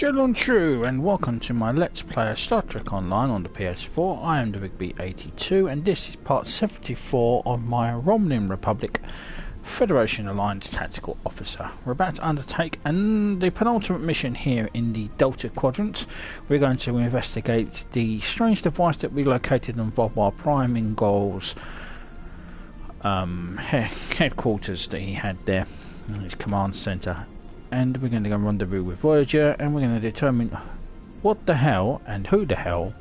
Gentlemen True, and welcome to my Let's Play of Star Trek Online on the PS4. I am the Big B82, and this is part 74 of my Romulan Republic Federation Alliance Tactical Officer. We're about to undertake the penultimate mission here in the Delta Quadrant. We're going to investigate the strange device that we located on Vaadwaur Prime in Gol's headquarters that he had there, his command centre. And we're going to go rendezvous with Voyager, and we're going to determine what the hell and who the hell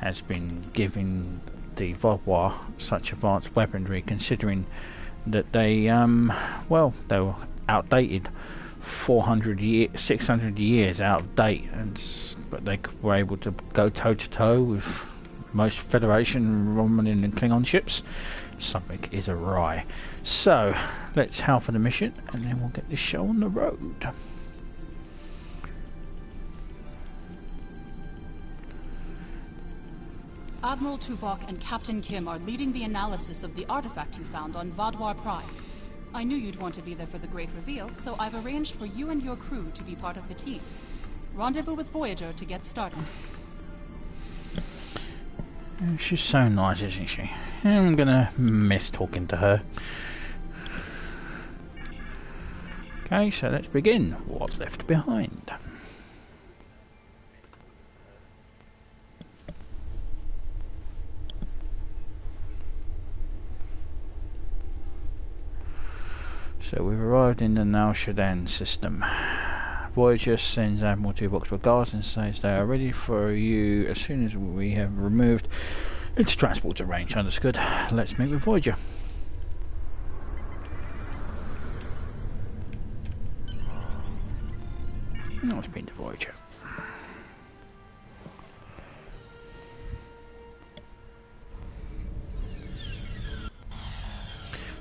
has been giving the Vaadwaur such advanced weaponry, considering that they were outdated, 600 years out of date, but they were able to go toe to toe with most Federation, Romulan and Klingon ships. Something is awry. So let's howl for the mission, and then we'll get this show on the road. Admiral Tuvok and Captain Kim are leading the analysis of the artifact you found on Vaadwaur Prime. I knew you'd want to be there for the great reveal, so I've arranged for you and your crew to be part of the team. Rendezvous with Voyager to get started. She's so nice, isn't she? I'm gonna miss talking to her. Okay, so let's begin. What's left behind? So we've arrived in the Nal Shadan system. Voyager sends Admiral Tuvok's regards and says they are ready for you as soon as we have removed into transporter range. Understood. Let's meet with Voyager. Let's been to Voyager.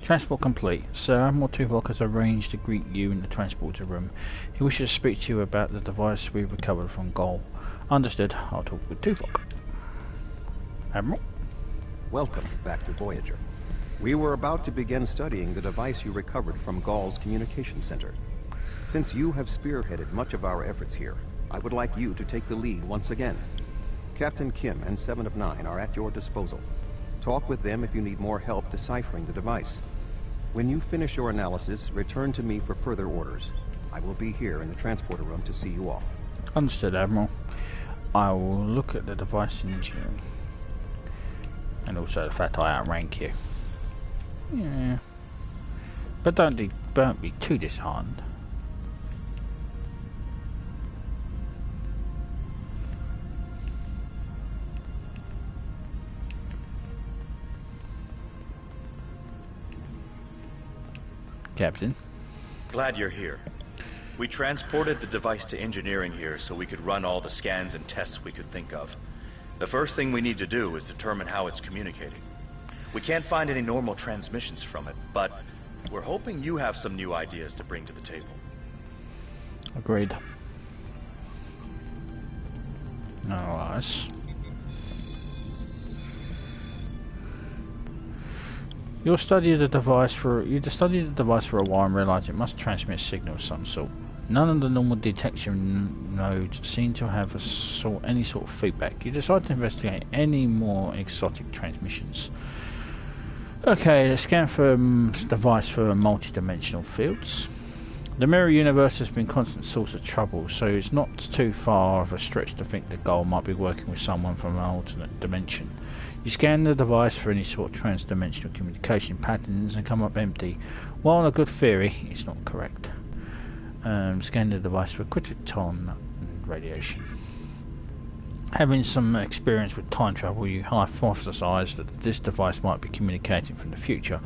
Transport complete. Sir, Admiral Tuvok has arranged to greet you in the transporter room. He wishes to speak to you about the device we've recovered from Gol. Understood. I'll talk with Tuvok. Admiral? Welcome back to Voyager. We were about to begin studying the device you recovered from Gol's communication center. Since you have spearheaded much of our efforts here, I would like you to take the lead once again. Captain Kim and 7 of 9 are at your disposal. Talk with them if you need more help deciphering the device. When you finish your analysis, return to me for further orders. I will be here in the transporter room to see you off. Understood, Admiral. I will look at the device in engineering. And also the fact I outrank you. Yeah. But don't be too disheartened. Captain. Glad you're here. We transported the device to engineering here so we could run all the scans and tests we could think of. The first thing we need to do is determine how it's communicating. We can't find any normal transmissions from it, but we're hoping you have some new ideas to bring to the table. Agreed. Nice. You studied the device for a while and realised it must transmit a signal of some sort. None of the normal detection nodes seem to have any sort of feedback. You decide to investigate any more exotic transmissions. Okay, let's scan for device for multi-dimensional fields. The mirror universe has been a constant source of trouble, so it's not too far of a stretch to think the Gol might be working with someone from an alternate dimension. You scan the device for any sort of trans-dimensional communication patterns and come up empty. While a good theory, it's not correct. Scan the device for criticon radiation. Having some experience with time travel, you hypothesize that this device might be communicating from the future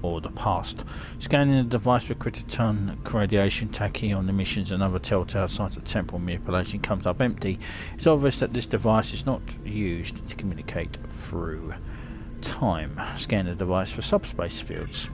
or the past. Scanning the device for criticon radiation, tachyon emissions and other telltale signs of temporal manipulation comes up empty. It's obvious that this device is not used to communicate through time. Scan the device for subspace fields.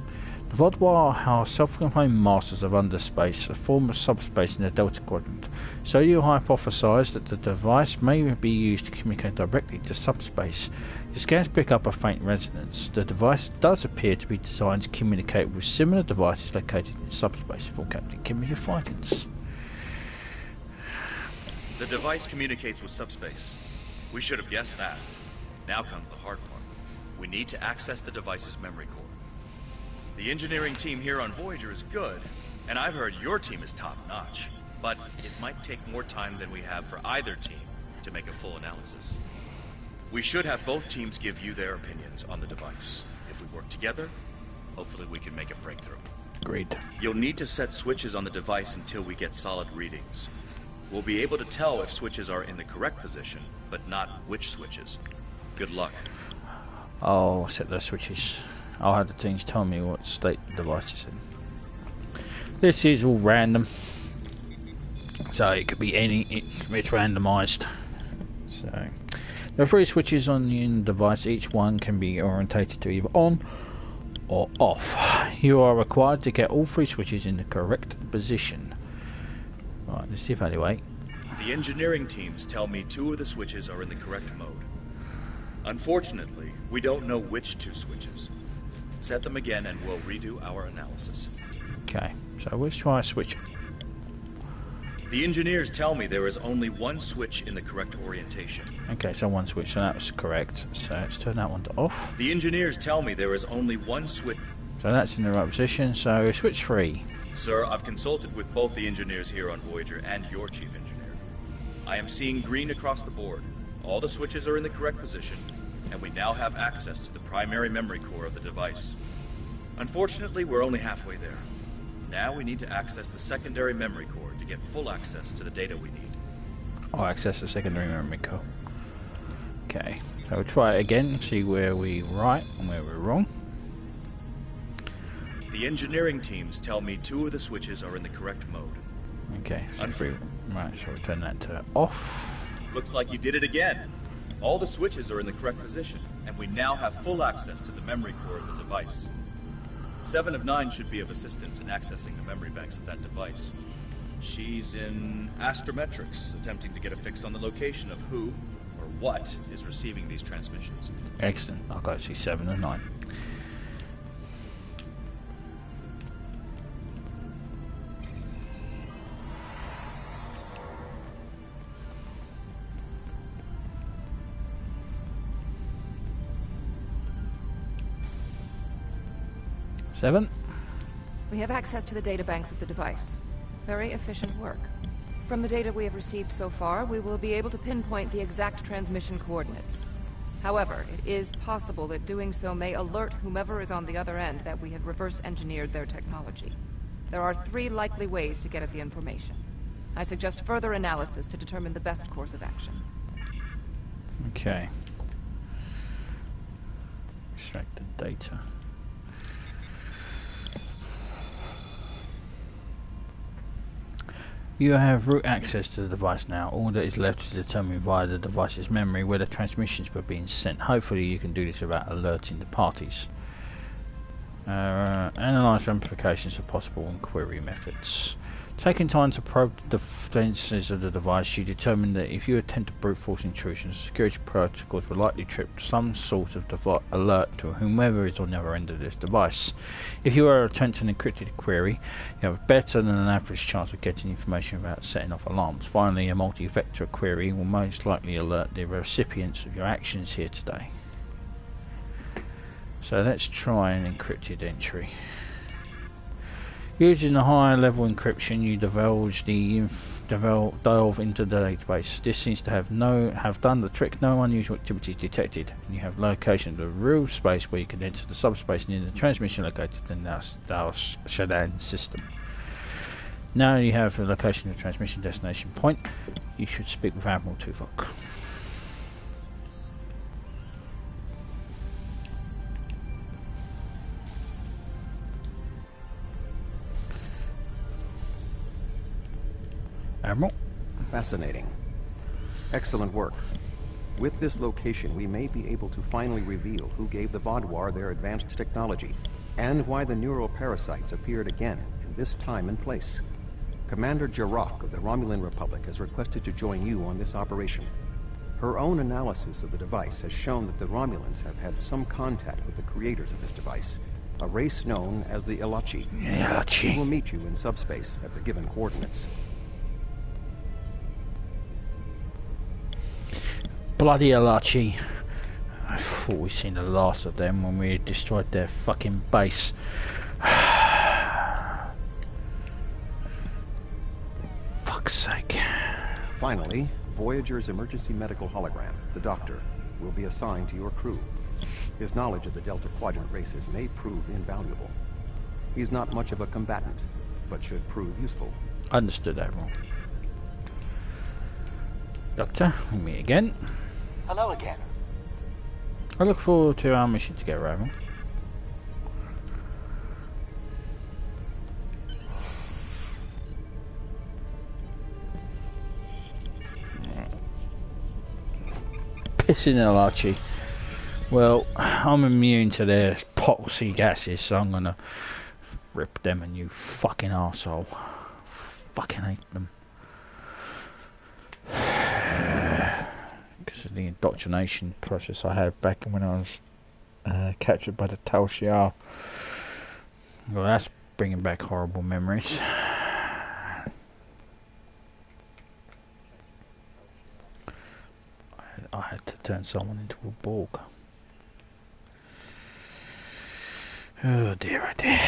The Vaadwaur are self-proclaimed masters of underspace, a form of subspace in the Delta Quadrant. So you hypothesize that the device may be used to communicate directly to subspace. Your scans pick up a faint resonance. The device does appear to be designed to communicate with similar devices located in subspace. For Captain Kim, your findings. The device communicates with subspace. We should have guessed that. Now comes the hard part. We need to access the device's memory core. The engineering team here on Voyager is good, and I've heard your team is top-notch. But it might take more time than we have for either team to make a full analysis. We should have both teams give you their opinions on the device. If we work together, hopefully we can make a breakthrough. Great. You'll need to set switches on the device until we get solid readings. We'll be able to tell if switches are in the correct position, but not which switches. Good luck. I'll set those switches. I'll have the teams tell me what state the device is in. This is all random, so it could be any. It's randomized. So there are 3 switches on the device. Each one can be orientated to either on or off. You are required to get all 3 switches in the correct position. Right, let's evaluate. The engineering teams tell me 2 of the switches are in the correct mode. Unfortunately, we don't know which 2 switches. Set them again and we'll redo our analysis. Okay, so let's try a switch. The engineers tell me there is only 1 switch in the correct orientation. Okay, so 1 switch, so that was correct. So let's turn that one to off. The engineers tell me there is only 1 switch. So that's in the right position, so switch 3. Sir, I've consulted with both the engineers here on Voyager and your chief engineer. I am seeing green across the board. All the switches are in the correct position, and we now have access to the primary memory core of the device. Unfortunately, we're only halfway there. Now we need to access the secondary memory core to get full access to the data we need. I'll access the secondary memory core. Okay, so we'll try it again, see where we're right and where we're wrong. The engineering teams tell me 2 of the switches are in the correct mode. Okay, so right, so we'll turn that to off. Looks like you did it again. All the switches are in the correct position, and we now have full access to the memory core of the device. 7 of 9 should be of assistance in accessing the memory banks of that device. She's in astrometrics, attempting to get a fix on the location of who or what is receiving these transmissions. Excellent. I'll go see 7 and 9. We have access to the databanks of the device. Very efficient work. From the data we have received so far, we will be able to pinpoint the exact transmission coordinates. However, it is possible that doing so may alert whomever is on the other end that we have reverse-engineered their technology. There are 3 likely ways to get at the information. I suggest further analysis to determine the best course of action. Okay. Extract the data. You have root access to the device now. All that is left is determined via the device's memory where the transmissions were being sent. Hopefully you can do this without alerting the parties. Analyze ramifications of possible inquiry methods. Taking time to probe the defenses of the device, you determine that if you attempt a brute force intrusion, security protocols will likely trip some sort of alert to whomever is on the other end of this device. If you are attempting an encrypted query, you have a better than an average chance of getting information without setting off alarms. Finally, a multi-vector query will most likely alert the recipients of your actions here today. So let's try an encrypted entry. Using the higher level encryption, you delve into the database. This seems to have done the trick. No unusual activities detected, and you have location of the real space where you can enter the subspace near the transmission located in the Shadan system. Now you have the location of the transmission destination point. You should speak with Admiral Tuvok. Admiral? Fascinating. Excellent work. With this location, we may be able to finally reveal who gave the Vaadwaur their advanced technology, and why the neuroparasites appeared again in this time and place. Commander Jarrah of the Romulan Republic has requested to join you on this operation. Her own analysis of the device has shown that the Romulans have had some contact with the creators of this device, a race known as the Ilachi. We will meet you in subspace at the given coordinates. bloody Alachi. I thought we'd seen the last of them when we destroyed their fucking base. Fuck's sake. Finally, Voyager's emergency medical hologram, the Doctor, will be assigned to your crew. His knowledge of the Delta Quadrant races may prove invaluable. He's not much of a combatant, but should prove useful. Understood, Admiral. Doctor, me again. Hello again. I look forward to our mission together, Admiral. Pissing Alachi. Well, I'm immune to their poxy gases, so I'm gonna rip them a new fucking arsehole. Fucking hate them. Because of the indoctrination process I had back when I was captured by the Tal Shiar. Well, that's bringing back horrible memories. I had to turn someone into a Borg. Oh dear, oh dear.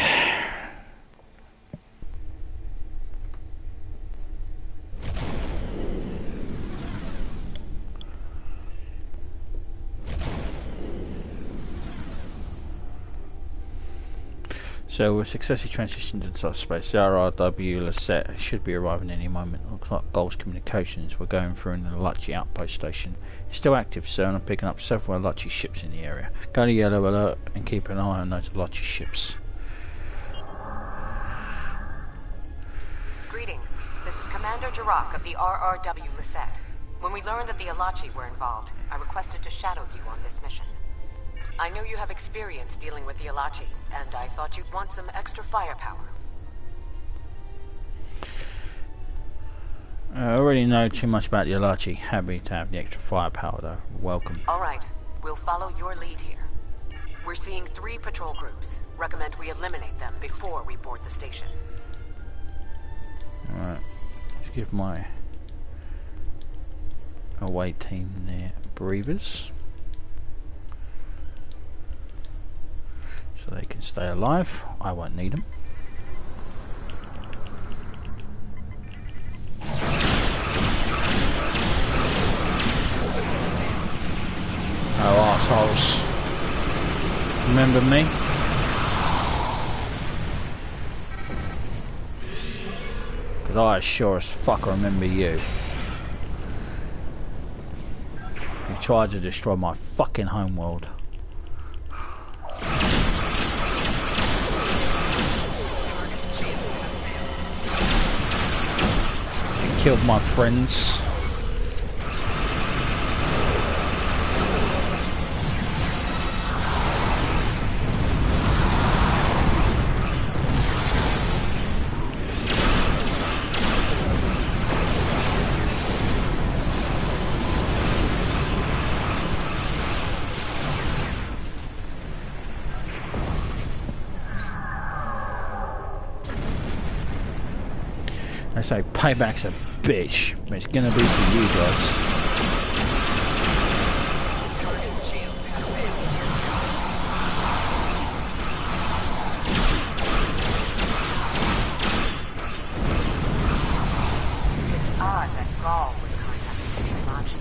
So we're successfully transitioned into subspace. The RRW Lasette should be arriving any moment. Looks like Goals Communications. We're going through an Alachi outpost station. It's still active, sir, and I'm picking up several Alachi ships in the area. Go to yellow alert and keep an eye on those Alachi ships. Greetings. This is Commander Jirok of the RRW Lasette. When we learned that the Alachi were involved, I requested to shadow you on this mission. I know you have experience dealing with the Alachi, and I thought you'd want some extra firepower. I already know too much about the Alachi. Happy to have the extra firepower, though. Welcome. Alright, we'll follow your lead here. We're seeing 3 patrol groups. Recommend we eliminate them before we board the station. Alright, let's give my away team their breathers. So they can stay alive. I won't need them. Oh, assholes. Remember me? Because I sure as fuck remember you. You tried to destroy my fucking homeworld. Killed my friends. I say payback's a bitch, but it's gonna be for you guys. It's odd that Gaul was contacting the Alachi.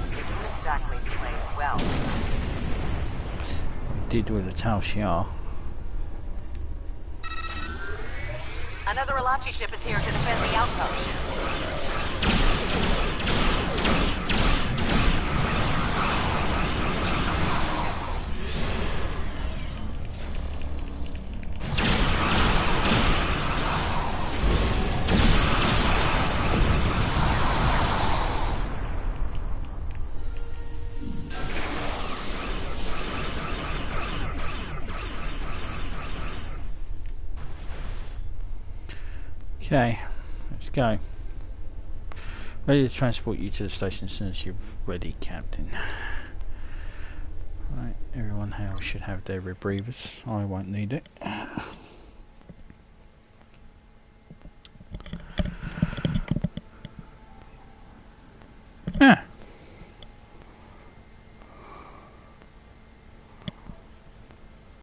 They don't exactly play well with things. Did with the Tal Shiar. Another Alachi ship is here to defend the outpost. Okay, let's go. Ready to transport you to the station as soon as you're ready, Captain. Right, everyone should have their rebreathers. I won't need it.